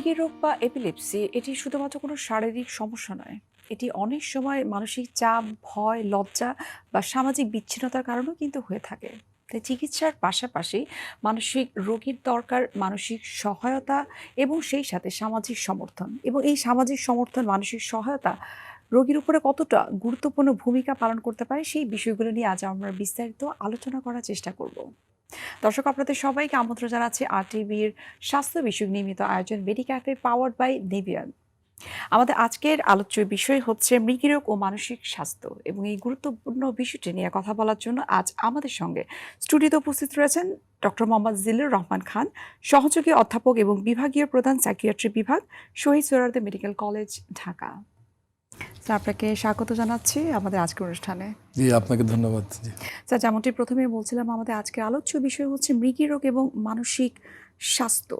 মৃগী রোগ বা এপিলেপসি এটি শুধুমাত্র কোনো শারীরিক সমস্যা নয়। এটি অনেক সময় মানসিক চাপ, ভয়, লজ্জা বা সামাজিক বিচ্ছিন্নতার কারণেও কিন্তু হয়ে থাকে। তাই চিকিৎসার পাশাপাশি মানসিক রোগীর দরকার মানসিক সহায়তা এবং সেই সাথে সামাজিক সমর্থন, এবং এই সামাজিক সমর্থন, মানসিক সহায়তা রোগীর উপরে কতটা গুরুত্বপূর্ণ ভূমিকা পালন করতে পারে সেই বিষয়গুলো নিয়ে আজ আমরা বিস্তারিত আলোচনা করার চেষ্টা করব। দর্শক, আপনাদের সবাইকে আমন্ত্রণ জানাচ্ছি RTVর স্বাস্থ্য বিষয়ক নিয়মিত আয়োজন মেডি ক্যাফে পাওয়ার্ড বাই নিভিয়ান। আমাদের আজকের আলোচ্য বিষয় হচ্ছে মৃগীরোগ ও মানসিক স্বাস্থ্য, এবং এই গুরুত্বপূর্ণ বিষয়টি নিয়ে কথা বলার জন্য আজ আমাদের সঙ্গে স্টুডিওতে উপস্থিত রয়েছেন ডক্টর মোহাম্মদ জিল্লুর রহমান খান, সহযোগী অধ্যাপক এবং বিভাগীয় প্রধান সাইকিয়াট্রি বিভাগ, Shahid Suhrawardy Medical College, Dhaka. Sir, আপনাকে স্বাগত জানাচ্ছি আমাদের আজকের অনুষ্ঠানে। জি, আপনাকে ধন্যবাদ। জি স্যার, যেমনটি প্রথমে বলছিলাম, আমাদের আজকের আলোচ্য বিষয় হচ্ছে মৃগী রোগ এবং মানসিক স্বাস্থ্য।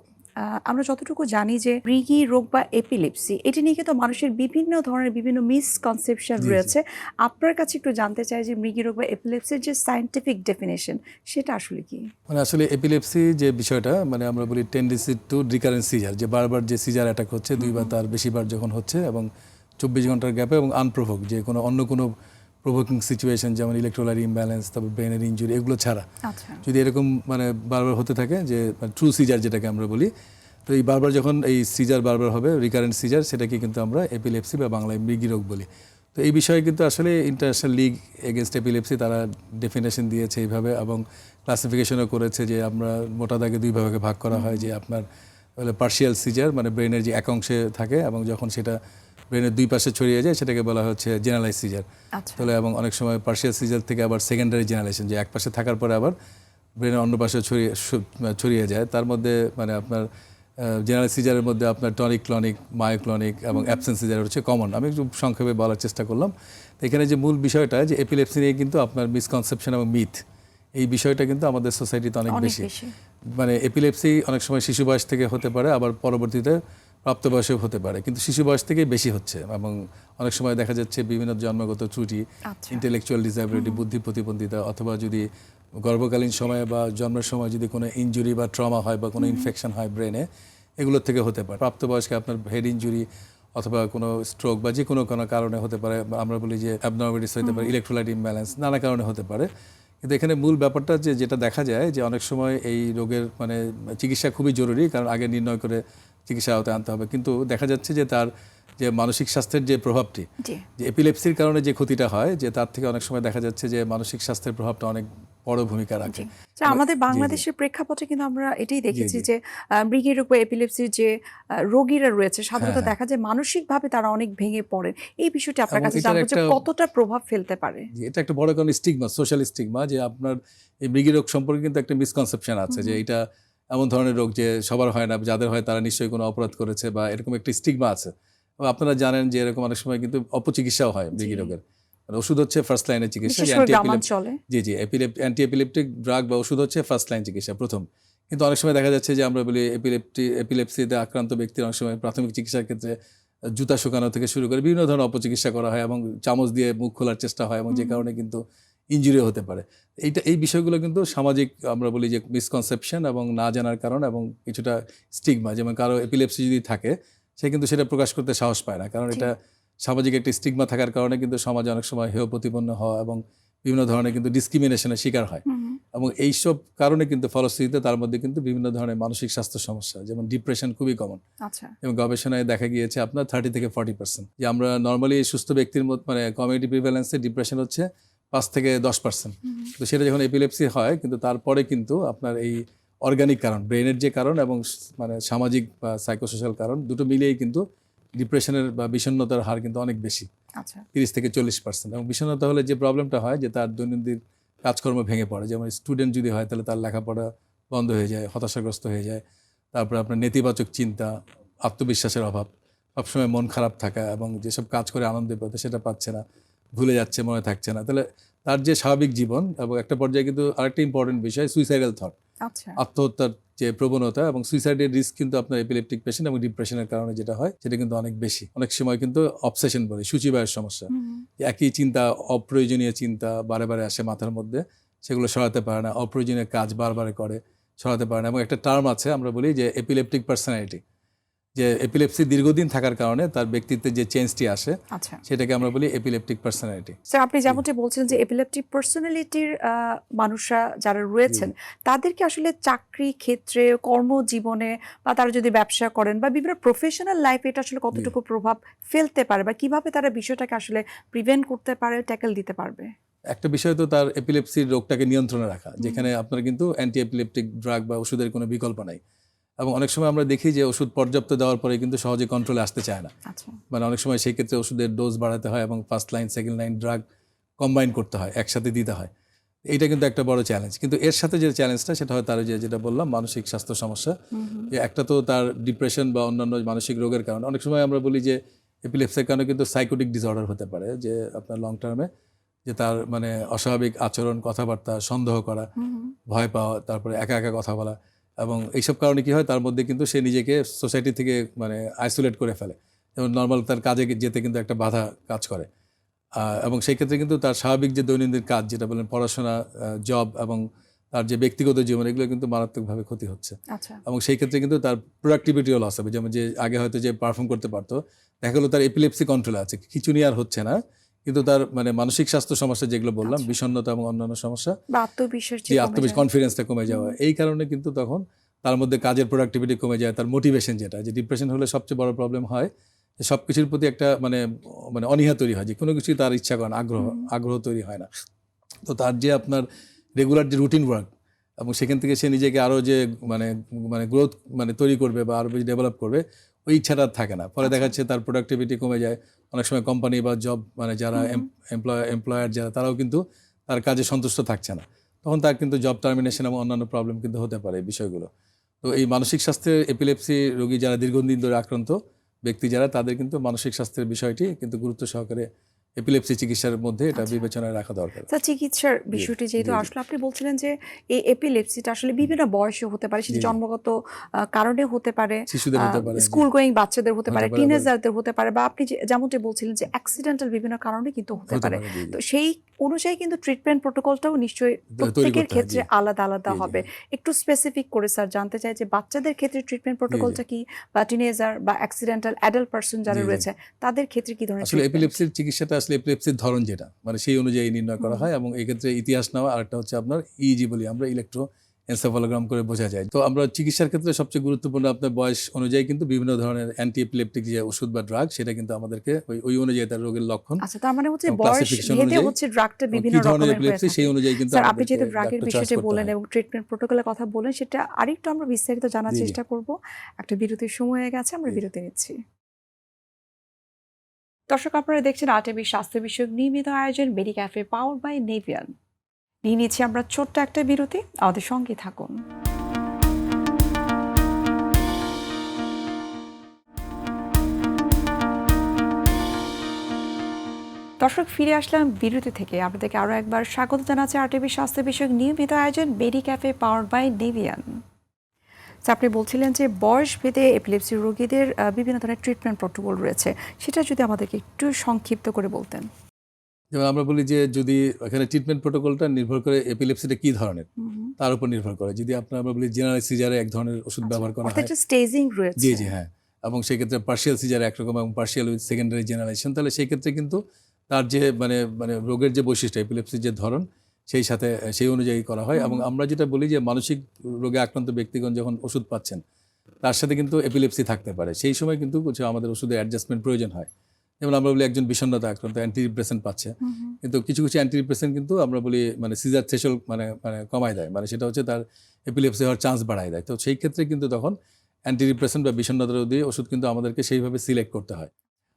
আমরা যতটুকু জানি যে মৃগী রোগ বা এপিলেপসি এটি নিয়ে কিন্তু মানুষের বিভিন্ন ধরনের বিভিন্ন মিসকনসেপশন জি রয়েছে। আপনার কাছে একটু জানতে চাই যে মৃগী রোগ বা এপিলেপসির যে সায়েন্টিফিক ডেফিনেশন সেটা আসলে কি? মানে আসলে এপিলেপসি যে বিষয়টা, মানে আমরা বলি টেন্ডেন্সি টু রিকারেন্ট সিজার, যে বারবার যে সিজার অ্যাটাক হচ্ছে, দুইবার তার বেশিবার যখন হচ্ছে এবং 24 ঘন্টার গ্যাপে এবং আনপ্রোভোক, যে কোনো অন্য কোনো প্রভোকিং সিচুয়েশন যেমন ইলেকট্রোলাইট ইমব্যালেন্স, তারপর ব্রেনের ইনজুরি, এগুলো ছাড়া আচ্ছা, যদি এরকম মানে বারবার হতে থাকে, যে ট্রু সিজার যেটাকে আমরা বলি, তো এই বারবার যখন এই সিজার বারবার হবে, রিকারেন্ট সিজার, সেটাকে কিন্তু আমরা এপিলেপসি বা বাংলায় মৃগী রোগ বলি। তো এই বিষয়ে কিন্তু আসলে ইন্টারন্যাশনাল লিগ এগেনস্ট এপিলেপসি তারা ডেফিনেশন দিয়েছে এইভাবে, এবং ক্লাসিফিকেশনও করেছে যে আমরা মোটা দাগে দুই ভাগে ভাগ করা হয়, যে আপনার পার্শিয়াল সিজার, মানে ব্রেনের যে এক অংশে থাকে এবং যখন সেটা ব্রেনের দুই পাশে ছড়িয়ে যায় সেটাকে বলা হচ্ছে জেনারেলাইজ সিজার। তাহলে এবং অনেক সময় পার্শিয়াল সিজার থেকে আবার সেকেন্ডারি জেনারেশন, যে এক পাশে থাকার পরে আবার ব্রেনের অন্য পাশে ছড়িয়ে যায়। তার মধ্যে মানে আপনার জেনারেল সিজারের মধ্যে আপনার টনিক, ক্লনিক, মায়োক্লনিক এবং অ্যাবসেন্স সিজার হচ্ছে কমন। আমি একটু সংক্ষেপে বলার চেষ্টা করলাম। তো এখানে যে মূল বিষয়টা, যে এপিলেপসি নিয়ে কিন্তু আপনার মিসকনসেপশন এবং মিথ, এই বিষয়টা কিন্তু আমাদের সোসাইটিতে অনেক বেশি। মানে এপিলেপসি অনেক সময় শিশু বয়স থেকে হতে পারে, আবার পরবর্তীতে প্রাপ্তবয়সেও হতে পারে, কিন্তু শিশু বয়স থেকেই বেশি হচ্ছে। এবং অনেক সময় দেখা যাচ্ছে বিভিন্ন জন্মগত ত্রুটি, ইন্টেলেকচুয়াল ডিসএবিলিটি, বুদ্ধি প্রতিবন্ধিতা, অথবা যদি গর্ভকালীন সময়ে বা জন্মের সময় যদি কোনো ইনজুরি বা ট্রমা হয় বা কোনো ইনফেকশন হয় ব্রেনে, এগুলোর থেকে হতে পারে। প্রাপ্তবয়স্কে আপনার হেড ইনজুরি অথবা কোনো স্ট্রোক বা যে কোনো কোনো কারণে হতে পারে। আমরা বলি যে অ্যাবনর্মালিটিস হতে পারে, ইলেকট্রোলাইট ইমব্যালেন্স, নানা কারণে হতে পারে। কিন্তু এখানে মূল ব্যাপারটা যেটা দেখা যায়, যে অনেক সময় এই রোগের মানে চিকিৎসা খুবই জরুরি, কারণ আগে নির্ণয় করে চিকিৎসা আওতায় আনতে হবে। কিন্তু দেখা যাচ্ছে যে তার যে মানসিক স্বাস্থ্যের যে প্রভাবটি, যে এপিলেপসির কারণে যে ক্ষতিটা হয়, যে তার থেকে অনেক সময় দেখা যাচ্ছে যে মানসিক স্বাস্থ্যের প্রভাবটা অনেক বড় ভূমিকা রাখে। আমাদের বাংলাদেশের প্রেক্ষাপটে কিন্তু আমরা এটাই দেখেছি যে মৃগী রোগ বা এপিলেপসির যে রোগীরা রয়েছে সাধারণত দেখা যায় মানসিকভাবে তারা অনেক ভেঙে পড়েন। এই বিষয়টি আপনার কাছে জানবো যে কতটা প্রভাব ফেলতে পারে। এটা একটা বড় কারণ স্টিগমা, সোশ্যাল স্টিগমা, যে আপনার এই মৃগী রোগ সম্পর্কে কিন্তু একটা মিসকনসেপশন আছে, যে এটা এমন ধরনের রোগ যে সবার হয় না, যাদের হয় তারা নিশ্চয়ই কোনো অপরাধ করেছে, বা এরকম একটা স্টিগমা আছে। আপনারা জানেন যে এরকম অনেক সময় কিন্তু অপচিকিৎসাও হয় মৃগী রোগের। ওষুধ হচ্ছে ফার্স্ট লাইনের চিকিৎসা, জি অ্যান্টি এপিলেপটিক ড্রাগ বা ওষুধ হচ্ছে ফার্স্ট লাইন চিকিৎসা প্রথম। কিন্তু অনেক সময় দেখা যাচ্ছে যে আমরা বলি এপিলেপসিতে আক্রান্ত ব্যক্তির অনেক সময় প্রাথমিক চিকিৎসার ক্ষেত্রে জুতা শুকানো থেকে শুরু করে বিভিন্ন ধরনের অপচিকিৎসা করা হয়, এবং চামচ দিয়ে মুখ খোলার চেষ্টা হয়, এবং যে কারণে কিন্তু ইনজুরি হতে পারে। এই বিষয়গুলো কিন্তু সামাজিক, আমরা বলি যে মিসকনসেপশন এবং না জানার কারণ, এবং কিছুটা স্টিগমা। যেমন কারো এপিলেপসি যদি থাকে, সে কিন্তু সেটা প্রকাশ করতে সাহস পায় না, কারণ এটা সামাজিক একটি স্টিগমা থাকার কারণে কিন্তু সমাজে অনেক সময় হেয় প্রতিপন্ন হওয়া এবং বিভিন্ন ধরনের কিন্তু ডিসক্রিমিনেশনের শিকার হয়। এবং এইসব কারণে কিন্তু ফলশ্রুতিতে তার মধ্যে কিন্তু বিভিন্ন ধরনের মানসিক স্বাস্থ্য সমস্যা, যেমন ডিপ্রেশন খুবই কমন। এবং গবেষণায় দেখা গিয়েছে আপনার 30 থেকে 40%, যে আমরা নর্মালি সুস্থ ব্যক্তির মধ্যে মানে কমিউনিটি প্রিভ্যালেন্সে ডিপ্রেশন হচ্ছে 5 থেকে 10%। তো সেটা যখন এপিলেপসি হয়, কিন্তু তারপরে কিন্তু আপনার এই অর্গানিক কারণ, ব্রেনের যে কারণ এবং মানে সামাজিক বা সাইকোসোশ্যাল কারণ, দুটো মিলিয়েই কিন্তু ডিপ্রেশনের বা বিষণ্ণতার হার কিন্তু অনেক বেশি, 30 থেকে 40%। এবং বিষণ্ণতা হলে যে প্রবলেমটা হয়, যে তার দৈনন্দিন কাজকর্ম ভেঙে পড়ে। যেমন স্টুডেন্ট যদি হয়, তাহলে তার লেখাপড়া বন্ধ হয়ে যায়, হতাশাগ্রস্ত হয়ে যায়। তারপরে আপনার নেতিবাচক চিন্তা, আত্মবিশ্বাসের অভাব, সবসময় মন খারাপ থাকা, এবং যেসব কাজ করে আনন্দ পেতে সেটা পাচ্ছে না, ভুলে যাচ্ছে, মনে থাকছে না। তাহলে তার যে স্বাভাবিক জীবন, এবং একটা পর্যায়ে কিন্তু আরেকটা ইম্পর্টেন্ট বিষয় সুইসাইডাল থট, আত্মহত্যার যে প্রবণতা, এবং সুইসাইডের রিস্ক কিন্তু আপনার এপিলেপটিক পেশেন্ট এবং ডিপ্রেশনের কারণে যেটা হয় সেটা কিন্তু অনেক বেশি। অনেক সময় কিন্তু অবসেশন বলে, সূচিবায়ের সমস্যা, একই চিন্তা, অপ্রয়োজনীয় চিন্তা বারে বারে আসে মাথার মধ্যে, সেগুলো সরাতে পারে না, অপ্রয়োজনীয় কাজ বারবার করে, সরাতে পারে না। এবং একটা টার্ম আছে, আমরা বলি যে এপিলেপটিক পার্সোনালিটি, যে এপিলেপসি দীর্ঘদিন থাকার কারণে তার ব্যক্তিত্বে যে চেঞ্জটি আসে আচ্ছা সেটাকে আমরা বলি এপিলেপটিক পার্সোনালিটি। স্যার, আপনি যেমনটি বলছিলেন যে এপিলেপটিক পার্সোনালিটির মানুষরা যারা রয়েছেন তাদেরকে আসলে চাকরি ক্ষেত্রে, কর্মজীবনে বা তারা যদি ব্যবসা করেন বা বিভিন্ন প্রফেশনাল লাইফে এটা আসলে কতটুকু প্রভাব ফেলতে পারে বা কিভাবে তারা বিষয়টাকে আসলে প্রিভেন্ট করতে পারে, ট্যাকেল দিতে পারবে? একটা বিষয় তো তার এপিলেপসির রোগটাকে নিয়ন্ত্রণে রাখা, যেখানে আপনার কিন্তু অ্যান্টি এপিলেপটিক ড্রাগ বা ওষুধের কোনো বিকল্প নাই। এবং অনেক সময় আমরা দেখি যে ওষুধ পর্যাপ্ত দেওয়ার পরে কিন্তু সহজে কন্ট্রোলে আসতে চায় না। আচ্ছা মানে অনেক সময় সেই ক্ষেত্রে ওষুধের ডোজ বাড়াতে হয় এবং first line second line drug combine করতে হয়, একসাথে দিতে হয়। এইটা কিন্তু একটা বড় চ্যালেঞ্জ। কিন্তু এর সাথে যে চ্যালেঞ্জটা সেটা হয় তার যেটা বললাম মানসিক স্বাস্থ্য সমস্যা, যে একটা তো তার ডিপ্রেশন বা অন্যান্য মানসিক রোগের কারণে অনেক সময় আমরা বলি যে এপিলেপসির কারণে কিন্তু সাইকোটিক ডিসঅর্ডার হতে পারে, যে আপনার লং টার্মে যে তার মানে অস্বাভাবিক আচরণ, কথাবার্তা, সন্দেহ করা, ভয় পাওয়া, তারপরে একা একা কথা বলা, এবং এইসব কারণে কি হয় তার মধ্যে কিন্তু সে নিজেকে সোসাইটি থেকে মানে আইসোলেট করে ফেলে। যেমন নর্মাল তার কাজে যেতে কিন্তু একটা বাধা কাজ করে, এবং সেই ক্ষেত্রে কিন্তু তার স্বাভাবিক যে দৈনন্দিন কাজ যেটা বলেন পড়াশোনা, জব এবং তার যে ব্যক্তিগত জীবন, এগুলো কিন্তু মারাত্মকভাবে ক্ষতি হচ্ছে। আচ্ছা এবং সেই ক্ষেত্রে কিন্তু তার প্রোডাক্টিভিটিও লস হবে। যেমন যে আগে হয়তো যে পারফর্ম করতে পারতো, দেখা গেলো তার এপিলেপসি কন্ট্রোলে আছে, কিছু নিয়ে আর হচ্ছে না, কিন্তু তার মানে মানসিক স্বাস্থ্য সমস্যা যেগুলো বললাম, বিষণ্ণতা এবং অন্যান্য সমস্যা, বা আত্মবিশ্বাস যে যে কমে আত্মবিশ্বাস, যায়। কনফিডেন্সটা কমে যাওয়া, এই কারণে কিন্তু তখন তার মধ্যে কাজের প্রোডাক্টিভিটি কমে যায়, তার মোটিভেশন, যেটা যে ডিপ্রেশন হলে সবচেয়ে বড় প্রবলেম হয় যে সব কিছুর প্রতি একটা মানে মানে অনীহা তৈরি হয়, যে কোনো কিছুই তার ইচ্ছা করে না, আগ্রহ তৈরি হয় না। তো তার যে আপনার রেগুলার যে রুটিন ওয়ার্ক, এবং সেখান থেকে সে নিজেকে আরও যে মানে মানে গ্রোথ মানে তৈরি করবে বা আরও বেশি ডেভেলপ করবে, ওই ইচ্ছাটা আর থাকে না। ফলে দেখা যাচ্ছে তার প্রোডাক্টিভিটি কমে যায়। অনেক সময় কোম্পানি বা জব মানে যারা এমপ্লয়ার যারা, তারাও কিন্তু তার কাজে সন্তুষ্ট থাকছে না। তখন তার কিন্তু জব টার্মিনেশন এবং অন্যান্য প্রবলেম কিন্তু হতে পারে এই বিষয়গুলো। তো এই মানসিক স্বাস্থ্যের এপিলেপসি রোগী যারা দীর্ঘদিন ধরে আক্রান্ত ব্যক্তি যারা, তাদের কিন্তু মানসিক স্বাস্থ্যের বিষয়টি কিন্তু গুরুত্ব সহকারে এপিলেপসি চিকিৎসার মধ্যে এটা বিবেচনায় রাখা দরকার। স্যার, চিকিৎসার বিষয়টি যেহেতু আসলে আপনি বলছিলেন যে এই এপিলেপসিটা আসলে বিভিন্ন বয়সে হতে পারে, সেটি জন্মগত কারণে হতে পারে, শিশুদের হতে পারে, স্কুল গোয়িং বাচ্চাদের হতে পারে, হতে পারে, টিনেজারদের হতে পারে, বা আপনি যেমনটি বলছিলেন যে অ্যাক্সিডেন্টাল বিভিন্ন কারণে কিন্তু হতে পারে। জি। তো সেই অনুযায়ী কিন্তু ট্রিটমেন্ট প্রোটোকলটাও নিশ্চয়ই তৈরি প্রত্যেকের করতে হয়, ক্ষেত্রে জি। আলাদা আলাদা হবে। একটু স্পেসিফিক করে স্যার জানতে চাই যে বাচ্চাদের ক্ষেত্রে ট্রিটমেন্ট প্রোটোকলটা কি, বা টিনেজার বা অ্যাক্সিডেন্টাল অ্যাডাল্ট পারসন যারা রয়েছে তাদের ক্ষেত্রে কি ধরনের আসলে ট্রিটমেন্ট? এপিলেপসির চিকিৎসাটা আসলে এপিলেপসির ধরন যেটা মানে সেই অনুযায়ী নির্ণয় করা হয়, এবং এই ক্ষেত্রে ইতিহাস নেওয়া, আরেকটা হচ্ছে আপনার ইইজি বলি আমরা, ইলেকট্রো এনসেফালোগ্রাম করে বোঝা যায়। তো আমরা চিকিৎসার ক্ষেত্রে সবচেয়ে গুরুত্বপূর্ণ আপনার বয়স অনুযায়ী কিন্তু বিভিন্ন ধরনের অ্যান্টি এপিলেপটিক যে ওষুধ বা ড্রাগ, সেটা কিন্তু আমাদেরকে ওই অনুযায়ী তার রোগের লক্ষণ আচ্ছা, তার মানে হচ্ছে এবং বয়স ক্লাসিফিকেশন ভেদে অনুযায়ী হচ্ছে ড্রাগটা এবং বিভিন্ন কি ধরনের রকমের হয়ে এপিলেপসি থাকে। সেই অনুযায়ী কিন্তু স্যার, আপনি আমাদেরকে যেহেতু ড্রাগের ডাক্তার চয়েস বিষয়টি করতে বললেন হয়। এবং ট্রিটমেন্ট প্রোটোকলের কথা বললেন, সেটা আরেকটু আমরা বিস্তারিত জানার চেষ্টা করব। একটা বিরতির সময় হয়ে গেছে, আমরা বিরতি নিচ্ছি। দর্শক, আপনারা দেখছেন আরটিভি স্বাস্থ্য বিষয়ক নিয়মিত আয়োজন মেডি ক্যাফে পাওয়ার্ড বাই নেভিয়ান। নিয়ে নিচ্ছি আমরা ছোট্ট একটা বিরতি, আমাদের সঙ্গে থাকুন। দর্শক, ফিরে আসলাম বিরতি থেকে। আপনাদেরকে আরও একবার স্বাগত জানাচ্ছি আরটিভি স্বাস্থ্য বিষয়ক নিয়মিত আয়োজন মেডি ক্যাফে পাওয়ার্ড বাই নেভিয়ান। আপনি বলছিলেন যে বয়স ভেদে এপিলেপসি রোগীদের বিভিন্ন ধরনের ট্রিটমেন্ট প্রোটোকল রয়েছে, সেটা যদি আমাদেরকে একটু সংক্ষিপ্ত করে বলতেন। যেমন আমরা বলি যে যদি এখানে ট্রিটমেন্ট প্রোটোকলটা নির্ভর করে এপিলেপসিটা কি ধরনের তার উপর নির্ভর করে। যদি আমরা বলি জেনারেল সিজারে এক ধরনের ওষুধ ব্যবহার করা হয়, একটা স্টেজিং রয়েছে। জি জি হ্যাঁ, এবং সেই ক্ষেত্রে পার্শিয়াল সিজারে একরকম এবং পার্শিয়াল উইথ সেকেন্ডারি জেনারেশন, তাহলে সেই ক্ষেত্রে কিন্তু তার যে মানে মানে রোগের যে বৈশিষ্ট্য, এপিলেপসির যে ধরন, সেই সাথে সেই অনুযায়ী করা হয়। এবং আমরা যেটা বলি যে মানসিক রোগে আক্রান্ত ব্যক্তিগণ যখন ওষুধ পাচ্ছেন, তার সাথে কিন্তু এপিলেপসি থাকতে পারে, সেই সময় কিন্তু কিছু আমাদের ওষুধের অ্যাডজাস্টমেন্ট প্রয়োজন হয়। যেমন আমরা বলি একজন বিষণ্ণতা আক্রান্ত অ্যান্টি ডিপ্রেসেন্ট পাচ্ছে, কিন্তু কিছু কিছু অ্যান্টি ডিপ্রেসেন্ট কিন্তু আমরা বলি মানে সিজার থ্রেশহোল্ড মানে মানে কমায় দেয়, মানে সেটা হচ্ছে তার এপিলেপসি হওয়ার চান্স বাড়ায় দেয়। তো সেই ক্ষেত্রে কিন্তু তখন অ্যান্টি ডিপ্রেসেন্ট বা বিষণ্ণতা রোধী ওষুধ কিন্তু আমাদেরকে সেইভাবে সিলেক্ট করতে হয়।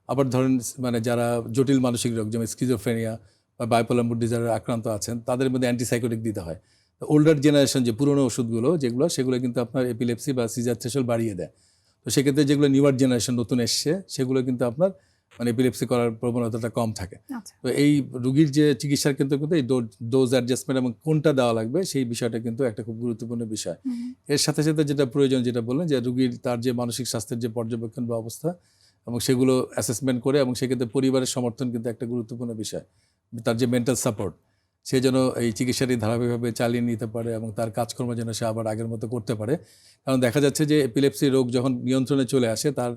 আবার ধরেন মানে যারা জটিল মানসিক রোগ যেমন স্কিজোফ্রেনিয়া বা বাইপোলার মুড ডিসঅর্ডার আক্রান্ত আছেন, তাদের মধ্যে অ্যান্টিসাইকোটিক দিতে হয়। ওল্ডার জেনারেশন যে পুরনো ওষুধগুলো যেগুলো, সেগুলো কিন্তু আপনার এপিলেপসি বা সিজার থ্রেশহোল্ড বাড়িয়ে দেয়। তো সেক্ষেত্রে যেগুলো নিউয়ার জেনারেশন নতুন এসছে, সেগুলো কিন্তু আপনার মানে এপিলেপসি করার প্রবণতাটা কম থাকে। তো এই রুগীর যে চিকিৎসার কিন্তু কিন্তু এই ডোজ অ্যাডজাস্টমেন্ট এবং কোনটা দেওয়া লাগবে, সেই বিষয়টা কিন্তু একটা খুব গুরুত্বপূর্ণ বিষয়। এর সাথে সাথে যেটা প্রয়োজন, যেটা বললেন যে রুগীর তার যে মানসিক স্বাস্থ্যের যে পর্যবেক্ষণ বা অবস্থা, এবং সেগুলো অ্যাসেসমেন্ট করে, এবং সেক্ষেত্রে পরিবারের সমর্থন কিন্তু একটা গুরুত্বপূর্ণ বিষয়। তার যে মেন্টাল সাপোর্ট, সে যেন এই চিকিৎসাটি ধারাবাহিকভাবে চালিয়ে নিতে পারে এবং তার কাজকর্ম যেন সে আবার আগের মতো করতে পারে। কারণ দেখা যাচ্ছে যে এপিলেপসি রোগ যখন নিয়ন্ত্রণে চলে আসে, তার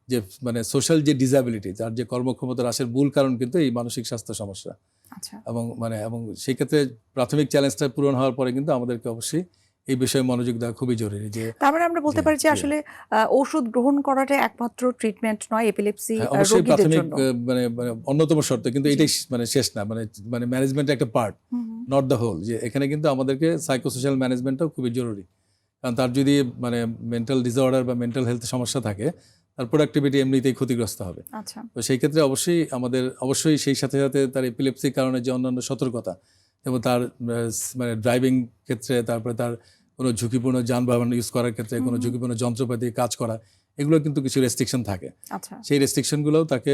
যে মানে সোশ্যাল যে ডিসাবিলিটি, তার যে কর্মক্ষমতা হ্রাসের মূল কারণ কিন্তু এই মানসিক স্বাস্থ্য সমস্যা। আচ্ছা। এবং সেই ক্ষেত্রে প্রাথমিক চ্যালেঞ্জটা পূরণ হওয়ার পরে কিন্তু আমাদেরকে অবশ্যই এই বিষয়ে মনোযোগ দেওয়া খুবই জরুরি। যে তার মানে আমরা বলতে জি, পারি যে জি। আসলে ঔষধ গ্রহণ করাটা একমাত্র ট্রিটমেন্ট নয় এপিলেপসি হ্যাঁ, অবশ্যই রোগীদের প্রাথমিক জন্য। মানে অন্যতম শর্ত, কিন্তু জি। এটাই মানে শেষ না, মানে ম্যানেজমেন্টের একটা পার্ট, হুম, হুম। Not the whole. যে এখানে কিন্তু আমাদেরকে সাইকোসোশ্যাল ম্যানেজমেন্টটাও খুবই জরুরি। কারণ তার যদি মানে মেন্টাল ডিসঅর্ডার বা মেন্টাল হেলথ সমস্যা থাকে, তার প্রোডাক্টিভিটি এমনিতেই ক্ষতিগ্রস্ত হবে। আচ্ছা। তো সেই ক্ষেত্রে অবশ্যই সেই সাথে সাথে তার এপিলেপসির কারণে যে অন্যান্য সতর্কতা, যেমন তার মানে ড্রাইভিং ক্ষেত্রে, তারপরে তার কোনো ঝুঁকিপূর্ণ যানবাহন ইউজ করার ক্ষেত্রে, কোনো ঝুঁকিপূর্ণ যন্ত্রপাতি কাজ করা, এগুলো কিন্তু কিছু রেস্ট্রিকশন থাকে। আচ্ছা। সেই রেস্ট্রিকশনগুলোও তাকে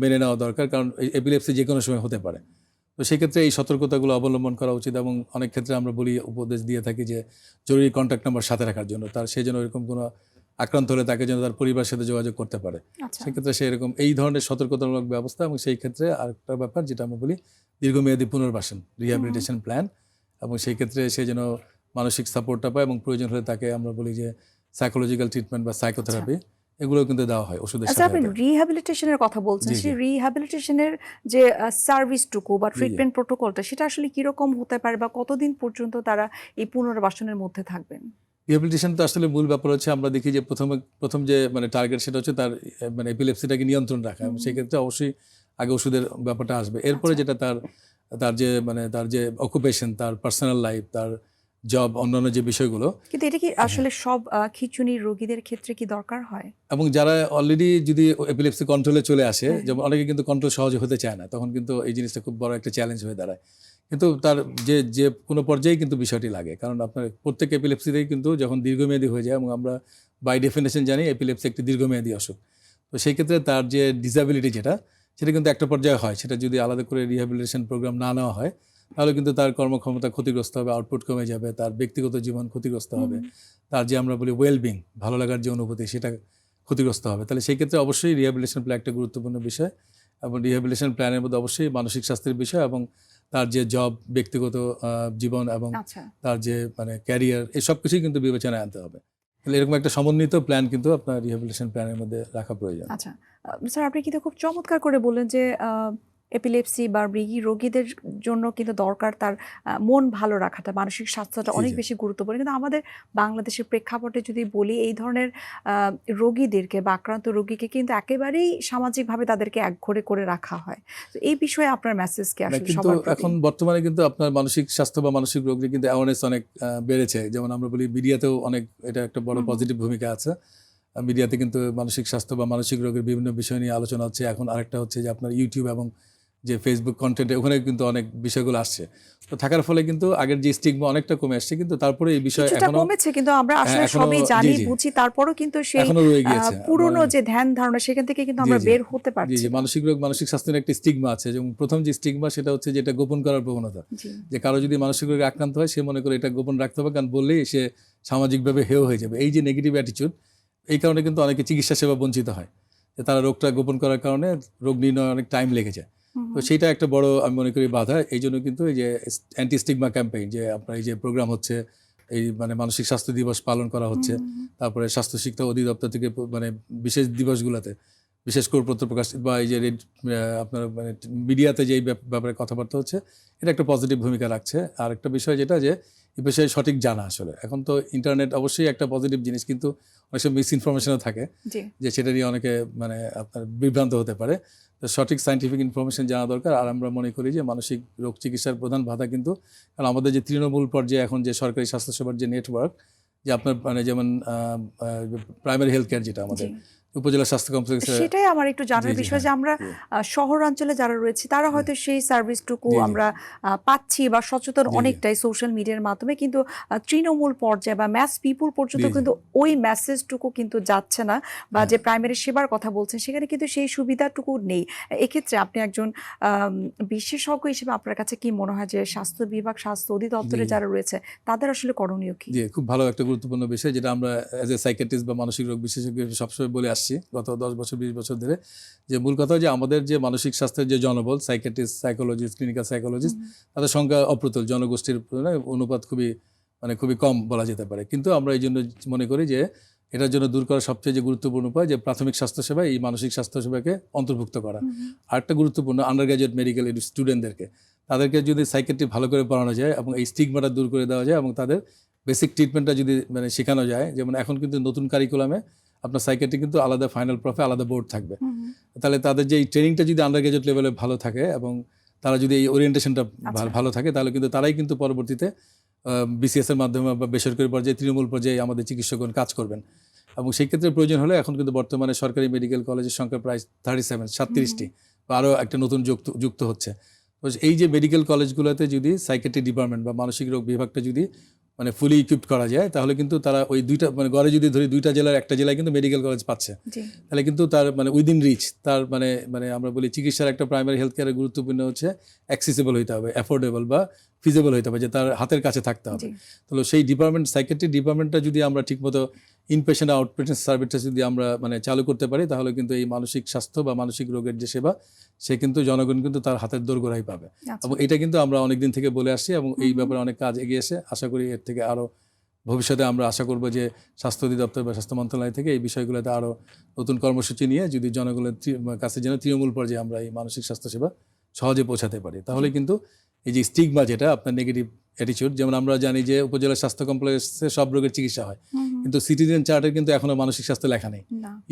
মেনে নেওয়া দরকার, কারণ এপিলেপসি যে কোনো সময় হতে পারে। তো সেই ক্ষেত্রে এই সতর্কতাগুলো অবলম্বন করা উচিত। এবং অনেক ক্ষেত্রে আমরা উপদেশ দিয়ে থাকি যে জরুরি কন্ট্যাক্ট নাম্বার সাথে রাখার জন্য, তার সে যেন এরকম কোনো আক্রান্ত হলে তাকে যেন তার পরিবারের সাথে যোগাযোগ করতে পারে। আচ্ছা। সেক্ষেত্রে সে এরকম এই ধরনের সতর্কতামূলক ব্যবস্থা, এবং সেই ক্ষেত্রে আরেকটা ব্যাপার যেটা আমরা বলি দীর্ঘমেয়াদী পুনর্বাসন, রিহ্যাবিলিটেশন প্ল্যান। এবং সেই ক্ষেত্রে সে যেন মানসিক সাপোর্টটা পায়, এবং প্রয়োজন হলে তাকে আমরা বলি যে সাইকোলজিক্যাল ট্রিটমেন্ট বা সাইকোথেরাপি, এগুলোও কিন্তু দেওয়া হয় ওষুধের আচ্ছা, সাথে আপনি সাথে। রিহ্যাবিলিটেশনের কথা বলছেন। জি, জি। সেই রিহ্যাবিলিটেশনের যে সার্ভিসটুকু বা জি, জি। ট্রিটমেন্ট প্রোটোকলটা সেটা আসলে কিরকম হতে পারে বা কতদিন পর্যন্ত তারা এই পুনর্বাসনের মধ্যে থাকবেন? রিহ্যাবিলিটেশন তো আসলে মূল ব্যাপার হচ্ছে, আমরা দেখি যে প্রথম যে মানে টার্গেট, সেটা হচ্ছে তার মানে এপিলেপসিটাকে নিয়ন্ত্রণ রাখা, এবং সেই ক্ষেত্রে অবশ্যই আগে ওষুধের ব্যাপারটা আসবে। এরপরে আচ্ছা। যেটা তার যে অকুপেশন, তার পার্সোনাল লাইফ, তার জব, অন্যান্য যে বিষয়গুলো। কিন্তু এটা কি হ্যাঁ। আসলে সব খিঁচুনির রোগীদের ক্ষেত্রে কি দরকার হয়? এবং যারা অলরেডি যদি এপিলেপসি কন্ট্রোলে চলে আসে, হ্যাঁ, যেমন অনেকে কিন্তু কন্ট্রোল সহজে হতে চায় না, তখন কিন্তু এই জিনিসটা খুব বড় একটা চ্যালেঞ্জ হয়ে দাঁড়ায়। কিন্তু তার যে কোনো পর্যায়ে কিন্তু বিষয়টি লাগে, কারণ আপনার প্রত্যেক এপিলেপসিতেই কিন্তু যখন দীর্ঘমেয়াদী হয়ে যায়, এবং আমরা বাই ডেফিনেশন জানি এপিলেপসি একটি দীর্ঘমেয়াদী অসুখ। তো সেই ক্ষেত্রে তার যে ডিসএবিলিটি সেটা কিন্তু একটা পর্যায়ে হয়। সেটা যদি আলাদা করে রিহ্যাবিলিটেশন প্রোগ্রাম না নেওয়া হয়, তাহলে কিন্তু তার কর্মক্ষমতা ক্ষতিগ্রস্ত হবে, আউটপুট কমে যাবে, তার ব্যক্তিগত জীবন ক্ষতিগ্রস্ত হবে, তার যে আমরা বলি ওয়েলবিং, ভালো লাগার যে অনুভূতি, সেটা ক্ষতিগ্রস্ত হবে। তাহলে সেই ক্ষেত্রে অবশ্যই রিহ্যাবিলিটেশন প্ল্যান একটা গুরুত্বপূর্ণ বিষয়, এবং রিহ্যাবিলিটেশন প্ল্যানের মধ্যে অবশ্যই মানসিক স্বাস্থ্যের বিষয়, এবং তার যে জব, ব্যক্তিগত জীবন, এবং আচ্ছা। তার যে মানে ক্যারিয়ার, এই সব কিছুই কিন্তু বিবেচনায় আনতে হবে। তাহলে এরকম একটা সমন্বিত প্ল্যান কিন্তু আপনার রিহ্যাবিলিটেশন প্ল্যানের মধ্যে রাখা প্রয়োজন। আচ্ছা। স্যার, আপনি কিন্তু খুব চমৎকার করে বললেন যে এপিলেপসি বা মৃগী রোগীদের জন্য কিন্তু দরকার তার মন ভালো রাখাটা, মানসিক স্বাস্থ্যটা জি, অনেক জি। বেশি গুরুত্বপূর্ণ। কিন্তু আমাদের বাংলাদেশের প্রেক্ষাপটে যদি বলি, এই ধরনের আ রোগীদেরকে বা আক্রান্ত রোগীকে কিন্তু একেবারেই সামাজিকভাবে তাদেরকে একঘরে করে রাখা হয়। তো এই বিষয়ে আপনার মেসেজ কি না, আসলে কিন্তু সবার প্রতি? এখন বর্তমানে কিন্তু আপনার মানসিক স্বাস্থ্য বা মানসিক রোগ নিয়ে কিন্তু অ্যাওয়ারনেস অনেক বেড়েছে। যেমন আমরা বলি মিডিয়াতেও অনেক, এটা একটা বড় হুম, হুম। পজিটিভ ভূমিকা আছে। মিডিয়াতে কিন্তু মানসিক স্বাস্থ্য বা মানসিক রোগের বিভিন্ন বিষয় নিয়ে আলোচনা হচ্ছে। এখন আরেকটা হচ্ছে যে আপনার ইউটিউব এবং যে ফেসবুক কনটেন্টে, ওখানে কিন্তু অনেক বিষয়গুলো আসছে। তো থাকার ফলে কিন্তু আগের যে স্টিগমা অনেকটা কমে আসছে, কিন্তু তারপরে এই বিষয় কিছুটা এখনো কমেছে, কিন্তু আমরা আসলে এখনো সবই জি, জানি, জি, বুঝি। তারপরও কিন্তু সেই এখনো রয়ে গিয়েছে। পুরনো মানে যে ধ্যান ধারণা সেখান থেকে কিন্তু জি, আমরা জি। বের হতে জি, পারছি জি। না। মানসিক রোগ, মানসিক স্বাস্থ্যের একটা স্টিগমা আছে, এবং প্রথম যে স্টিগমা সেটা হচ্ছে যেটা গোপন করার প্রবণতা। জি। যে কারো যদি মানসিক রোগে আক্রান্ত হয়, সে মনে করে এটা গোপন রাখতে হবে, কারণ বললেই সে সামাজিকভাবে হেয় হয়ে যাবে। এই যে নেগেটিভ অ্যাটিটিউড, এই কারণে কিন্তু অনেকে চিকিৎসা সেবা বঞ্চিত হয়। যে তারা রোগটা গোপন করার কারণে রোগ নির্ণয়ে অনেক টাইম লেগে যায়। হুম, তো হুম। সেইটা একটা বড় আমি মনে করি বাধা। এইজন্য কিন্তু এই যে অ্যান্টি স্টিগমা ক্যাম্পেইন, যে আপনার এই যে প্রোগ্রাম হচ্ছে, এই মানে মানসিক স্বাস্থ্য দিবস পালন করা হুম, হচ্ছে। হুম, হুম। তারপরে স্বাস্থ্য শিক্ষা অধিদপ্তর থেকে মানে বিশেষ দিবসগুলোতে বিশেষ করপত্র প্রকাশ, বা এই যে আপনার মানে মিডিয়াতে যে এই ব্যাপারে কথাবার্তা হচ্ছে, এটা একটা পজিটিভ ভূমিকা রাখছে। আর একটা বিষয় যেটা, যে এই বিষয়ে সঠিক জানা আসলে। এখন তো ইন্টারনেট অবশ্যই একটা পজিটিভ জিনিস, কিন্তু অনেক সময় মিস ইনফরমেশনও থাকে, জি। যে সেটা নিয়ে অনেকে মানে আপনার বিভ্রান্ত হতে পারে। তো সঠিক সায়েন্টিফিক ইনফরমেশন জানা দরকার। আর আমরা মনে করি যে মানসিক রোগ চিকিৎসার প্রধান বাধা কিন্তু, কারণ আমাদের যে তৃণমূল পর্যায়ে এখন যে সরকারি স্বাস্থ্যসেবার যে নেটওয়ার্ক, যে আপনার মানে যেমন প্রাইমারি হেলথ কেয়ার যেটা জি। আমাদের উপজেলা স্বাস্থ্য কমপ্লেক্সে। সেটাই আমার একটু জি, জানার জি, বিষয় হ্যাঁ, যে আমরা জি, শহরাঞ্চলে যারা রয়েছে তারা জি, হয়তো সেই সার্ভিসটুকু জি, জি, আমরা পাচ্ছি বা সচেতন জি, জি, অনেকটাই সোশ্যাল মিডিয়ার মাধ্যমে, কিন্তু তৃণমূল পর্যায়ে বা ম্যাস পিপুল পর্যন্ত জি, জি, কিন্তু ওই মেসেজটুকু কিন্তু যাচ্ছে না, বা হ্যাঁ। যে প্রাইমারি সেবার কথা বলছেন সেখানে কিন্তু সেই সুবিধাটুকু নেই। এক্ষেত্রে আপনি একজন আম বিশেষজ্ঞ হিসেবে আপনার কাছে কি মনে হয় যে স্বাস্থ্য বিভাগ, স্বাস্থ্য জি, অধিদপ্তরে যারা রয়েছে তাদের আসলে করণীয় কি? জি, খুব ভালো একটা গুরুত্বপূর্ণ বিষয়, যেটা আমরা অ্যাজ এ সাইকিয়াট্রিস্ট বা মানসিক রোগ বিশেষজ্ঞ হিসেবে সবসময় বলে আসছি। আসছি গত 10 বছর 20 বছর ধরে, যে মূল কথা যে আমাদের যে মানসিক স্বাস্থ্যের যে জনবল, সাইকিয়াট্রিস্ট, সাইকোলজিস্ট, ক্লিনিক্যাল সাইকোলজিস্ট, তাদের সংখ্যা অপ্রতুল, জনগোষ্ঠীর অনুপাত খুবই কম বলা যেতে পারে। কিন্তু আমরা এই জন্য মনে করি যে এটার জন্য দূর করা সবচেয়ে যে গুরুত্বপূর্ণ উপায় যে প্রাথমিক স্বাস্থ্যসেবা, এই মানসিক স্বাস্থ্যসেবাকে অন্তর্ভুক্ত করা। আরেকটা গুরুত্বপূর্ণ, আন্ডার গ্রাজুয়েট মেডিকেল স্টুডেন্টদেরকে, তাদেরকে যদি সাইকিয়াট্রি ভালো করে পড়ানো যায় এবং এই স্টিগমাটা দূর করে দেওয়া যায় এবং তাদের বেসিক ট্রিটমেন্টটা যদি শেখানো যায়, যেমন এখন কিন্তু নতুন কারিকুলামে আপনার সাইকিয়াট্রি কিন্তু আলাদা ফাইনাল প্রফে আলাদা বোর্ড থাকবে, তাহলে তাদের যে এই ট্রেনিংটা যদি আন্ডার গ্রাজুয়েট লেভেলে ভালো থাকে এবং তারা যদি এই ওরিয়েন্টেশনটা ভালো থাকে, তাহলে কিন্তু তারাই কিন্তু পরবর্তীতে বিসিএস এর মাধ্যমে বা বেসরকারি পর্যায়ে, তৃণমূল পর্যায়ে আমাদের চিকিৎসকগণ কাজ করবেন। এবং সেই ক্ষেত্রে প্রয়োজন হলে এখন কিন্তু বর্তমানে সরকারি মেডিকেল কলেজের সংখ্যা প্রায় 37টি বা আরও একটা নতুন যুক্ত হচ্ছে। তো এই যে মেডিকেল কলেজগুলোতে যদি সাইকিয়াট্রি ডিপার্টমেন্ট বা মানসিক রোগ বিভাগটা যদি ফুলি ইকুইপড করা যায়, তাহলে কিন্তু তারা ওই দুইটা গড়ে যদি ধরি 2টা জেলার একটা জেলায় কিন্তু মেডিকেল কলেজ পাচ্ছে, তাহলে কিন্তু তার উইদিন রিচ, তার আমরা বলি চিকিৎসার একটা প্রাইমারি হেলথ কেয়ারের গুরুত্বপূর্ণ হচ্ছে অ্যাক্সেসিবল হইতে হবে, অ্যাফোর্ডেবল বা ফিজিবল হইতে হবে, যে তার হাতের কাছে থাকতে হবে। তাহলে সেই ডিপার্টমেন্ট, সাইকিয়াট্রি ডিপার্টমেন্টটা যদি আমরা ঠিকমতো ইনপেশেন্ট আউটপেশেন্ট সার্ভিসটা যদি আমরা চালু করতে পারি, তাহলে কিন্তু এই মানসিক স্বাস্থ্য বা মানসিক রোগের যে সেবা, সে কিন্তু জনগণ কিন্তু তার হাতের দোরগোড়াই পাবে। এবং এটা কিন্তু আমরা অনেকদিন থেকে বলে আসছি এবং এই ব্যাপারে অনেক কাজ এগিয়ে এসে, আশা করি এর থেকে আরও ভবিষ্যতে আমরা আশা করব যে স্বাস্থ্য অধিদপ্তর বা স্বাস্থ্য মন্ত্রণালয় থেকে এই বিষয়গুলোতে আরও নতুন কর্মসূচি নিয়ে যদি জনগণের কাছে যেন তৃণমূল পর্যায়ে আমরা এই মানসিক স্বাস্থ্যসেবা সহজে পৌঁছাতে পারি, তাহলে কিন্তু এই যে স্টিগমা, যেটা আপনার নেগেটিভ অ্যাটিচিউড, যেমন আমরা জানি যে উপজেলা স্বাস্থ্য কমপ্লেক্সে সব রোগের চিকিৎসা হয়, কিন্তু সিটিজেন চার্টের কিন্তু এখনো মানসিক স্বাস্থ্য লেখা নেই।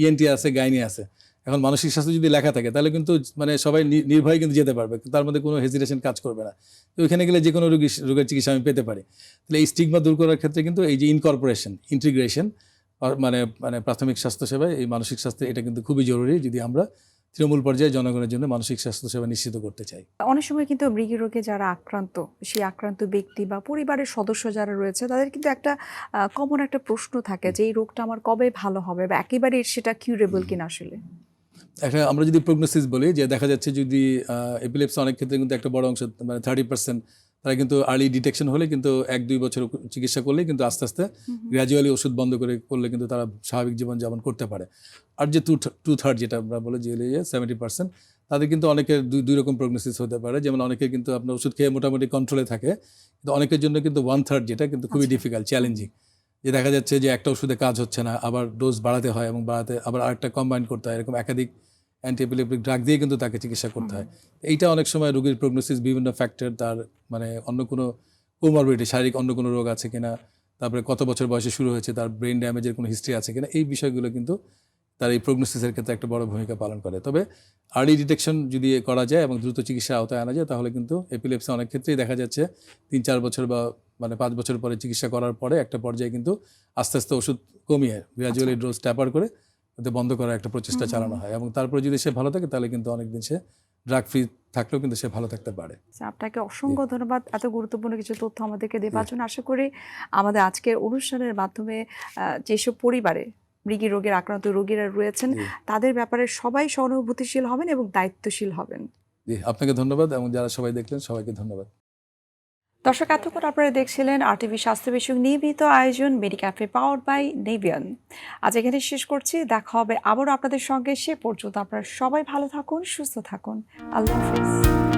ইএনটি আছে, গাইনি আছে। এখন মানসিক স্বাস্থ্য যদি লেখা থাকে, তাহলে কিন্তু সবাই নির্ভয়ে কিন্তু যেতে পারবে, তার মধ্যে কোনো হেজিটেশন কাজ করবে না, তো ওইখানে গেলে যে কোনো রোগের চিকিৎসা আমি পেতে পারি। তাহলে এই স্টিগমা দূর করার ক্ষেত্রে কিন্তু এই যে ইন্টিগ্রেশন প্রাথমিক স্বাস্থ্যসেবায় এই মানসিক স্বাস্থ্য, এটা কিন্তু খুবই জরুরি যদি আমরা তৃণমূল পর্যায়ে জনগণের জন্য মানসিক স্বাস্থ্যসেবা নিশ্চিত করতে চাই। অনেক সময় কিন্তু মৃগী রোগে যারা আক্রান্ত, সেই আক্রান্ত ব্যক্তি বা পরিবারের সদস্য যারা রয়েছে, তাদের কিন্তু একটা কমন একটা প্রশ্ন থাকে যে এই রোগটা আমার কবে ভালো হবে বা একেবারে সেটা কিউরেবল কিনা। আসলে একটা আমরা যদি প্রগনোসিস বলি, যে দেখা যাচ্ছে যদি এপিলেপসি অনেক ক্ষেত্রে কিন্তু একটা বড় অংশ 30% তারা কিন্তু আর্লি ডিটেকশন হলে কিন্তু 1-2 বছর চিকিৎসা করলে কিন্তু আস্তে আস্তে গ্র্যাজুয়ালি ওষুধ বন্ধ করলে কিন্তু তারা স্বাভাবিক জীবনযাপন করতে পারে। আর যে 2/3 যেটা আমরা বলে যে 70%, তাদের কিন্তু অনেকের দুই রকম প্রগনোসিস হতে পারে। যেমন অনেকের কিন্তু আপনার ওষুধ খেয়ে মোটামুটি কন্ট্রোলে থাকে, কিন্তু অনেকের জন্য কিন্তু 1/3 যেটা কিন্তু খুবই ডিফিকাল্ট, চ্যালেঞ্জিং, যে দেখা যাচ্ছে যে একটা ওষুধে কাজ হচ্ছে না, আবার ডোজ বাড়াতে হয় এবং আবার আরেকটা কম্বাইন করতে হয়, এরকম একাধিক অ্যান্টিএপিলেপটিক ড্রাগ দিয়ে কিন্তু তাকে চিকিৎসা করতে হয়। এইটা অনেক সময় রোগীর প্রগনোসিস, বিভিন্ন ফ্যাক্টর, তার অন্য কোনো কোমরবিডিটি, শারীরিক অন্য কোনো রোগ আছে কিনা, তারপরে কত বছর বয়সে শুরু হয়েছে, তার ব্রেন ড্যামেজের কোনো হিস্ট্রি আছে কিনা, এই বিষয়গুলো কিন্তু তার এই প্রগনোসিসের ক্ষেত্রে একটা বড় ভূমিকা পালন করে। তবে আর্লি ডিটেকশন যদি করা যায় এবং দ্রুত চিকিৎসা আওতায় আনা যায়, তাহলে কিন্তু এপিলেপসি অনেক ক্ষেত্রেই দেখা যাচ্ছে 3-4 বছর বা 5 বছর পরে চিকিৎসা করার পরে একটা পর্যায়ে কিন্তু আস্তে আস্তে ওষুধ কমিয়ে গ্র্যাজুয়ালি ডোজ ট্যাপার করে ওতে বন্ধ করার একটা প্রচেষ্টা চালানো হয়, এবং তারপরে যদি সে ভালো থাকে, তাহলে কিন্তু অনেকদিন সে ড্রাগ ফ্রি থাকলেও কিন্তু সে ভালো থাকতে পারে। আপনাকে অসংখ্য ধন্যবাদ এত গুরুত্বপূর্ণ কিছু তথ্য আমাদেরকে দেওয়ার জন্য। আশা করি আমাদের আজকের অনুষ্ঠানের মাধ্যমে যেসব পরিবারে মৃগী রোগের আক্রান্ত রোগীরা রয়েছেন, তাদের ব্যাপারে সবাই সহানুভূতিশীল হবেন এবং দায়িত্বশীল হবেন। জি, আপনাকে ধন্যবাদ এবং যারা সবাই দেখলেন সবাইকে ধন্যবাদ। দর্শক, এতক্ষণ আপনারা দেখছিলেন আরটিভি স্বাস্থ্য বিষয়ক নিয়মিত আয়োজন মেডিক্যাফে পাওয়ার্ড বাই নেভিয়ান। আজ এখানে শেষ করছি, দেখা হবে আবারও আপনাদের সঙ্গে। সে পর্যন্ত আপনারা সবাই ভালো থাকুন, সুস্থ থাকুন। আল্লাহ হাফেজ।